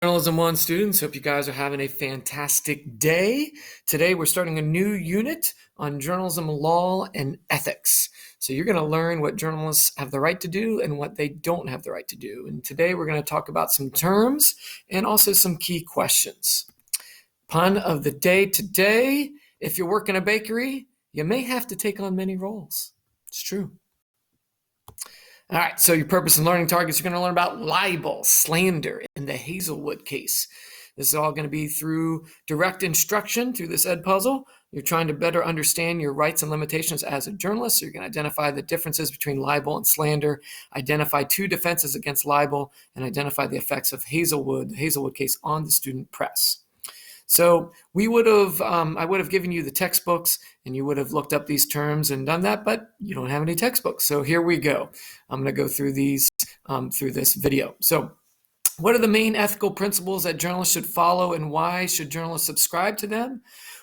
Journalism 1 students, hope you guys are having a fantastic day. Today we're starting a new unit on journalism law and ethics. So you're going to learn what journalists have the right to do and what they don't have the right to do. And today we're going to talk about some terms and also some key questions. Pun of the day today: if you work in a bakery, you may have to take on many roles. It's true. All right, so your purpose and learning targets, you're going to learn about libel, slander in the Hazelwood case. This is all going to be through direct instruction through this ed puzzle. You're trying to better understand your rights and limitations as a journalist. So you're going to identify the differences between libel and slander, identify two defenses against libel, and identify the effects of the Hazelwood case on the student press. So I would have given you the textbooks and you would have looked up these terms and done that, but you don't have any textbooks. So here we go. I'm going to go through these through this video. So what are the main ethical principles that journalists should follow, and why should journalists subscribe to them?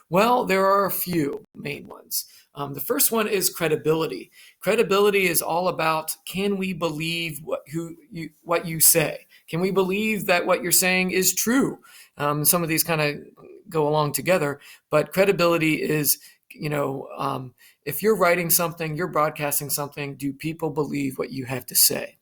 Well, there are a few main ones. The first one is credibility. Credibility is all about, can we believe what you say? Can we believe that what you're saying is true? Some of these kind of go along together, but credibility is, if you're writing something, you're broadcasting something, do people believe what you have to say?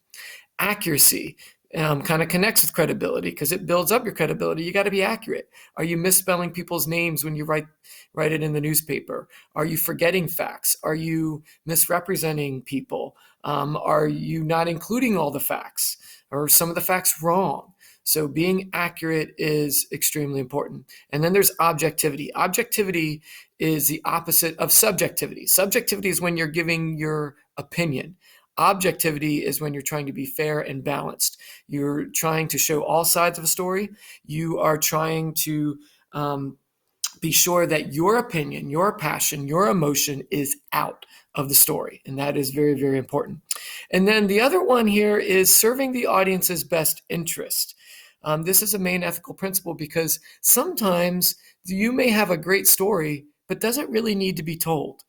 Accuracy kind of connects with credibility because it builds up your credibility. You got to be accurate. Are you misspelling people's names when you write it in the newspaper? Are you forgetting facts? Are you misrepresenting people? Are you not including all the facts? Or some of the facts wrong? So being accurate is extremely important. And then there's objectivity. Objectivity is the opposite of subjectivity. Subjectivity is when you're giving your opinion. Objectivity is when you're trying to be fair and balanced. You're trying to show all sides of a story. You are trying to be sure that your opinion, your passion, your emotion is out of the story. And that is very, very important. And then the other one here is serving the audience's best interest. This is a main ethical principle because sometimes you may have a great story, but doesn't really need to be told.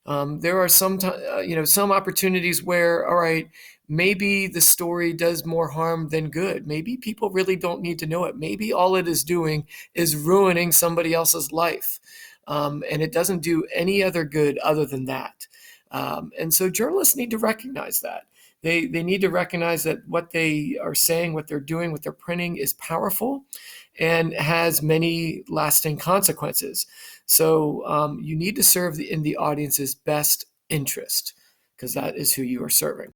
There are some opportunities where, all right, maybe the story does more harm than good. Maybe people really don't need to know it. Maybe all it is doing is ruining somebody else's life. And it doesn't do any other good other than that. And so journalists need to recognize that. They need to recognize that what they are saying, what they're doing, what they're printing is powerful and has many lasting consequences. So you need to serve in the audience's best interest because that is who you are serving.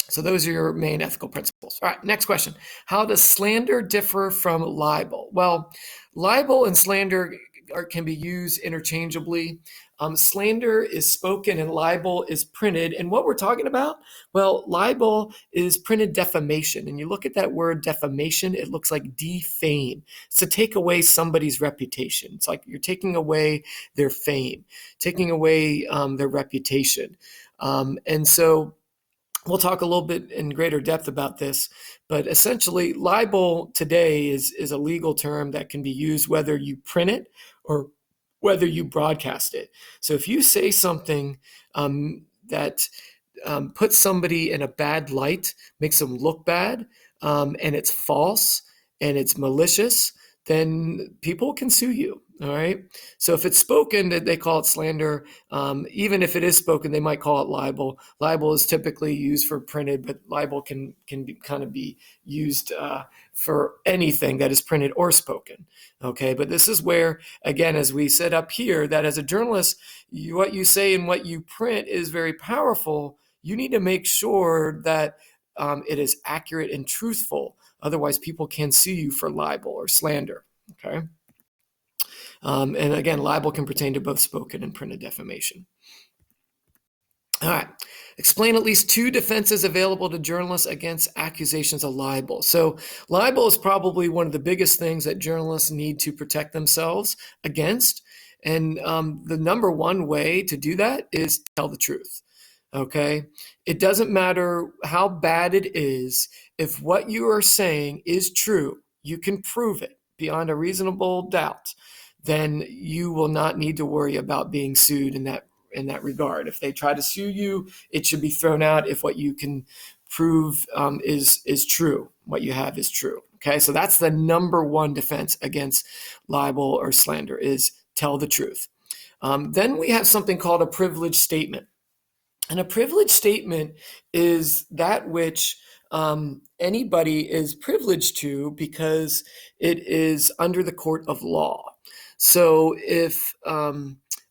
So those are your main ethical principles. All right, next question. How does slander differ from libel? Well, libel and slander can be used interchangeably. Slander is spoken and libel is printed. And what we're talking about, well, libel is printed defamation. And you look at that word defamation, it looks like defame. It's to take away somebody's reputation. It's like you're taking away their fame, taking away their reputation. And so we'll talk a little bit in greater depth about this, but essentially libel today is a legal term that can be used whether you print it or whether you broadcast it. So if you say something that puts somebody in a bad light, makes them look bad, and it's false and it's malicious, then people can sue you. All right. So if it's spoken, they call it slander. Even if it is spoken, they might call it libel. Libel is typically used for printed, but libel can kind of be used for anything that is printed or spoken. Okay. But this is where, again, as we said up here, that as a journalist, what you say and what you print is very powerful. You need to make sure that it is accurate and truthful. Otherwise, people can sue you for libel or slander. Okay. And again, libel can pertain to both spoken and printed defamation. All right. Explain at least two defenses available to journalists against accusations of libel. So libel is probably one of the biggest things that journalists need to protect themselves against. And the number one way to do that is tell the truth. Okay. It doesn't matter how bad it is. If what you are saying is true, you can prove it beyond a reasonable doubt, then you will not need to worry about being sued in that regard. If they try to sue you, it should be thrown out if what you can prove is true. What you have is true. Okay, so that's the number one defense against libel or slander is tell the truth. Then we have something called a privileged statement. And a privileged statement is that which anybody is privileged to because it is under the court of law. So if,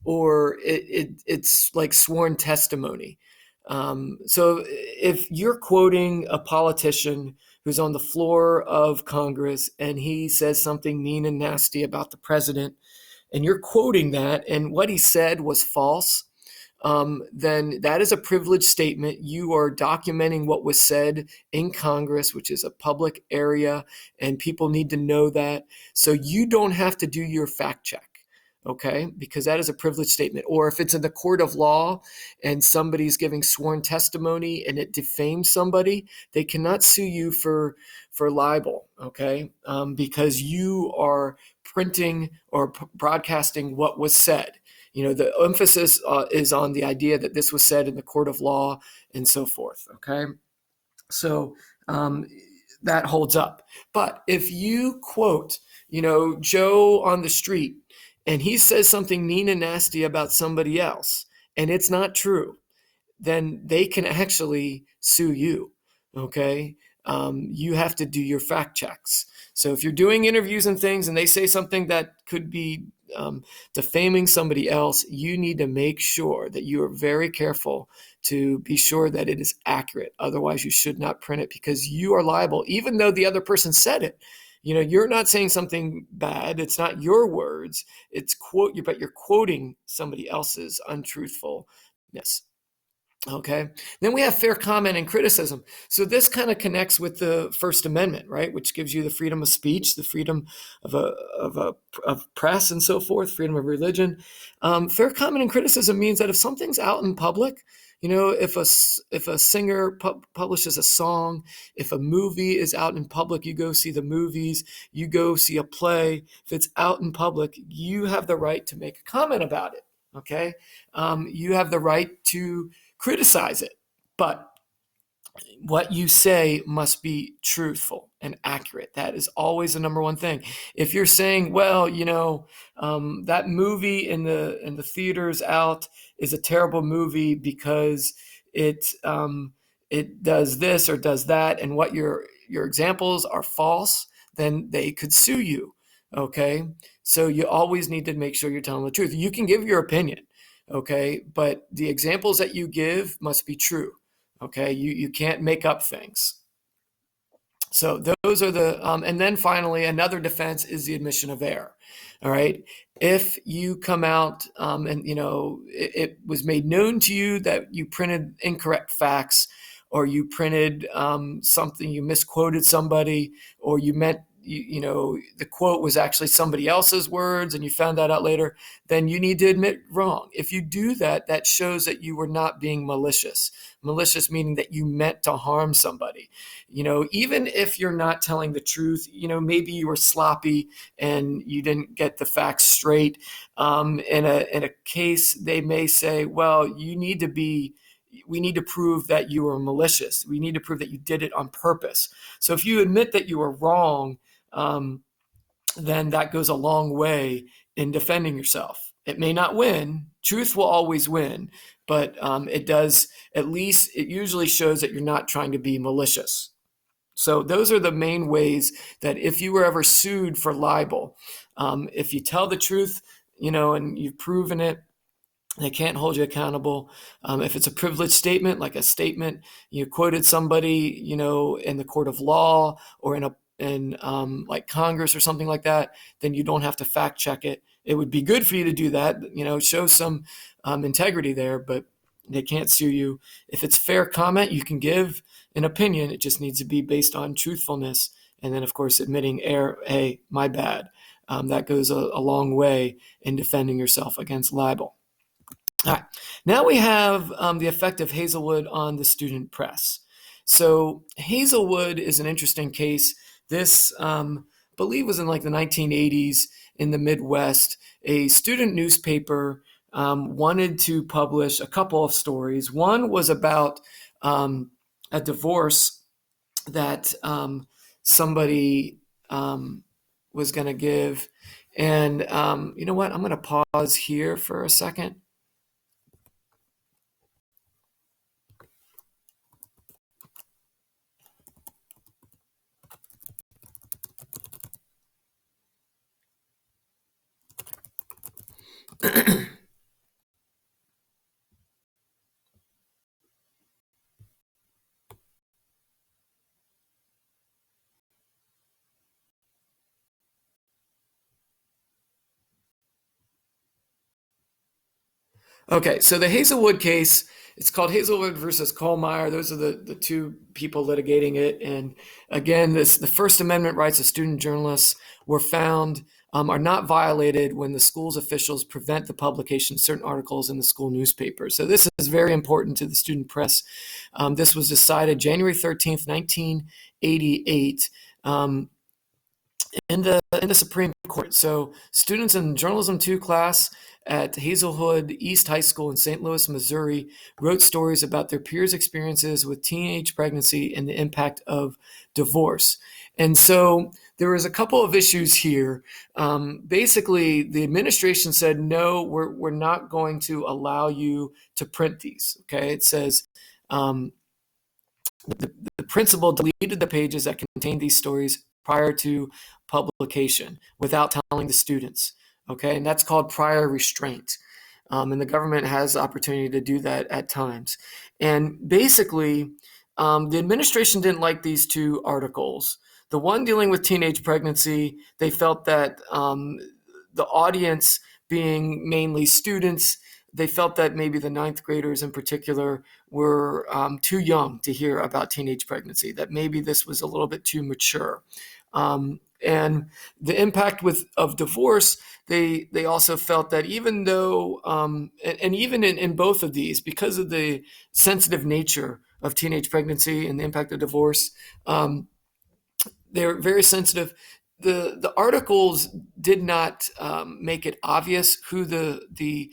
it's like sworn testimony. So if you're quoting a politician who's on the floor of Congress and he says something mean and nasty about the president, and you're quoting that, and what he said was false, then that is a privileged statement. You are documenting what was said in Congress, which is a public area, and people need to know that. So you don't have to do your fact check. Okay, because that is a privileged statement. Or if it's in the court of law and somebody's giving sworn testimony and it defames somebody, they cannot sue you for libel. Okay, because you are printing or broadcasting what was said. The emphasis is on the idea that this was said in the court of law and so forth. Okay, so that holds up. But if you quote, Joe on the street, and he says something mean and nasty about somebody else, and it's not true, then they can actually sue you. Okay, you have to do your fact checks. So if you're doing interviews and things, and they say something that could be defaming somebody else, you need to make sure that you are very careful to be sure that it is accurate. Otherwise, you should not print it because you are liable, even though the other person said it. You're not saying something bad. It's not your words. But you're quoting somebody else's untruthfulness. Okay. Then we have fair comment and criticism. So this kind of connects with the First Amendment, right, which gives you the freedom of speech, the freedom of press, and so forth, freedom of religion. Fair comment and criticism means that if something's out in public, if a singer publishes a song, if a movie is out in public, you go see the movies, you go see a play. If it's out in public, you have the right to make a comment about it. Okay. You have the right to criticize it, but what you say must be truthful and accurate. That is always the number one thing. If you're saying, well, that movie in the theaters out is a terrible movie because it does this or does that, and what your examples are false, then they could sue you. Okay, so you always need to make sure you're telling the truth. You can give your opinion. Okay, but the examples that you give must be true. Okay, you can't make up things. So those are and then finally, another defense is the admission of error. All right, if you come out and it was made known to you that you printed incorrect facts, or you printed something, you misquoted somebody, or you meant the quote was actually somebody else's words and you found that out later, then you need to admit wrong. If you do that, that shows that you were not being malicious. Malicious meaning that you meant to harm somebody. Even if you're not telling the truth, maybe you were sloppy and you didn't get the facts straight. In a case, they may say, well, we need to prove that you were malicious. We need to prove that you did it on purpose. So if you admit that you were wrong, then that goes a long way in defending yourself. It may not win. Truth will always win, but it usually shows that you're not trying to be malicious. So those are the main ways that if you were ever sued for libel, if you tell the truth, and you've proven it, they can't hold you accountable. If it's a privileged statement, like a statement you quoted somebody, in the court of law or in like Congress or something like that, then you don't have to fact check it. It would be good for you to do that, show some integrity there, but they can't sue you. If it's fair comment, you can give an opinion. It just needs to be based on truthfulness. And then, of course, admitting error, hey, my bad. That goes a long way in defending yourself against libel. All right. Now we have the effect of Hazelwood on the student press. So Hazelwood is an interesting case. This, I believe, was in like the 1980s in the Midwest. A student newspaper wanted to publish a couple of stories. One was about a divorce that somebody was going to give. And you know what? I'm going to pause here for a second. Okay, so the Hazelwood case, it's called Hazelwood versus Kohlmeyer. Those are the two people litigating it. And again, the First Amendment rights of student journalists were found are not violated when the school's officials prevent the publication of certain articles in the school newspaper. So this is very important to the student press. This was decided January 13th, 1988. In the Supreme Court. So students in Journalism 2 class at Hazelwood East High School in St. Louis, Missouri, wrote stories about their peers' experiences with teenage pregnancy and the impact of divorce. And so there was a couple of issues here. Basically, the administration said, no, we're not going to allow you to print these. Okay, it says, the principal deleted the pages that contained these stories prior to publication without telling the students. Okay, and that's called prior restraint. And the government has the opportunity to do that at times. And basically, the administration didn't like these two articles. The one dealing with teenage pregnancy, they felt that the audience being mainly students, they felt that maybe the ninth graders in particular were too young to hear about teenage pregnancy, that maybe this was a little bit too mature. And the impact of divorce, they also felt that even though, and even in both of these, because of the sensitive nature of teenage pregnancy and the impact of divorce, they're very sensitive. The articles did not make it obvious who the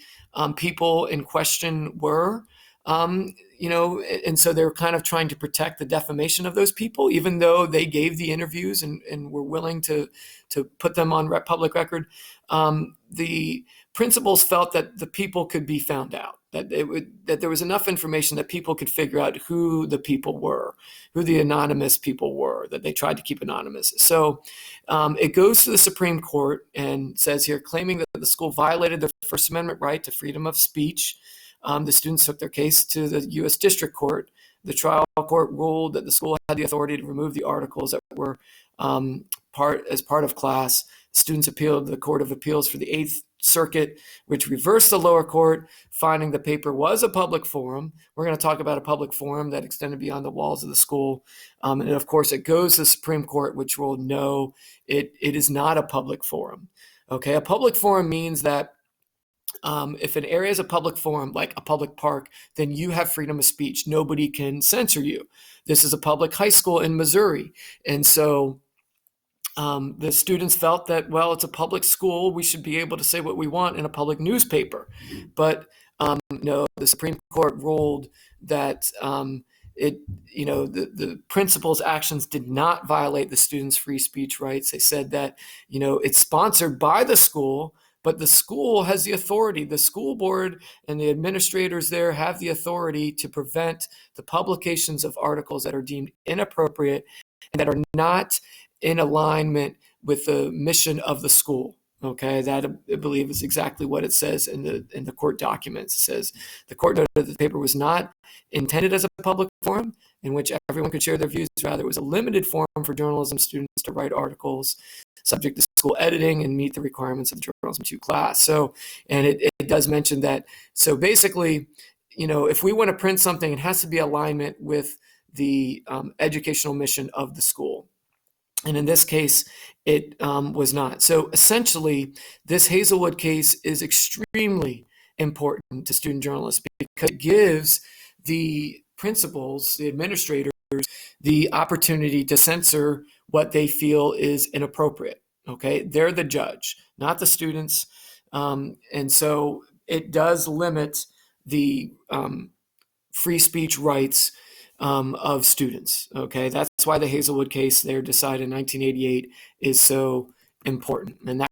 people in question were. And so they're kind of trying to protect the defamation of those people, even though they gave the interviews and were willing to put them on public record. The principals felt that the people could be found out, that there was enough information that people could figure out who the people were, who the anonymous people were, that they tried to keep anonymous. So it goes to the Supreme Court and says here, claiming that the school violated their First Amendment right to freedom of speech. The students took their case to the U.S. District Court. The trial court ruled that the school had the authority to remove the articles that were part of class. Students appealed to the Court of Appeals for the Eighth Circuit, which reversed the lower court, finding the paper was a public forum. We're going to talk about a public forum that extended beyond the walls of the school. And of course, it goes to the Supreme Court, which ruled no, it is not a public forum. Okay, a public forum means that if an area is a public forum, like a public park, then you have freedom of speech. Nobody can censor you. This is a public high school in Missouri. And so the students felt that, well, it's a public school. We should be able to say what we want in a public newspaper. But no, the Supreme Court ruled that the principal's actions did not violate the students' free speech rights. They said that, it's sponsored by the school, but the school has the authority. The school board and the administrators there have the authority to prevent the publications of articles that are deemed inappropriate and that are not in alignment with the mission of the school. Okay, that I believe is exactly what it says in the court documents. It says the court noted that the paper was not intended as a public forum in which everyone could share their views. Rather, it was a limited forum for journalism students to write articles subject to school editing and meet the requirements of the Journalism 2 class. So, and it does mention that. So basically, if we want to print something, it has to be alignment with the educational mission of the school. And in this case, it was not. So essentially, this Hazelwood case is extremely important to student journalists because it gives the principals, the administrators, the opportunity to censor what they feel is inappropriate. Okay, they're the judge, not the students. And so it does limit the free speech rights of students. Okay, that's that's why the Hazelwood case there decided in 1988 is so important. And that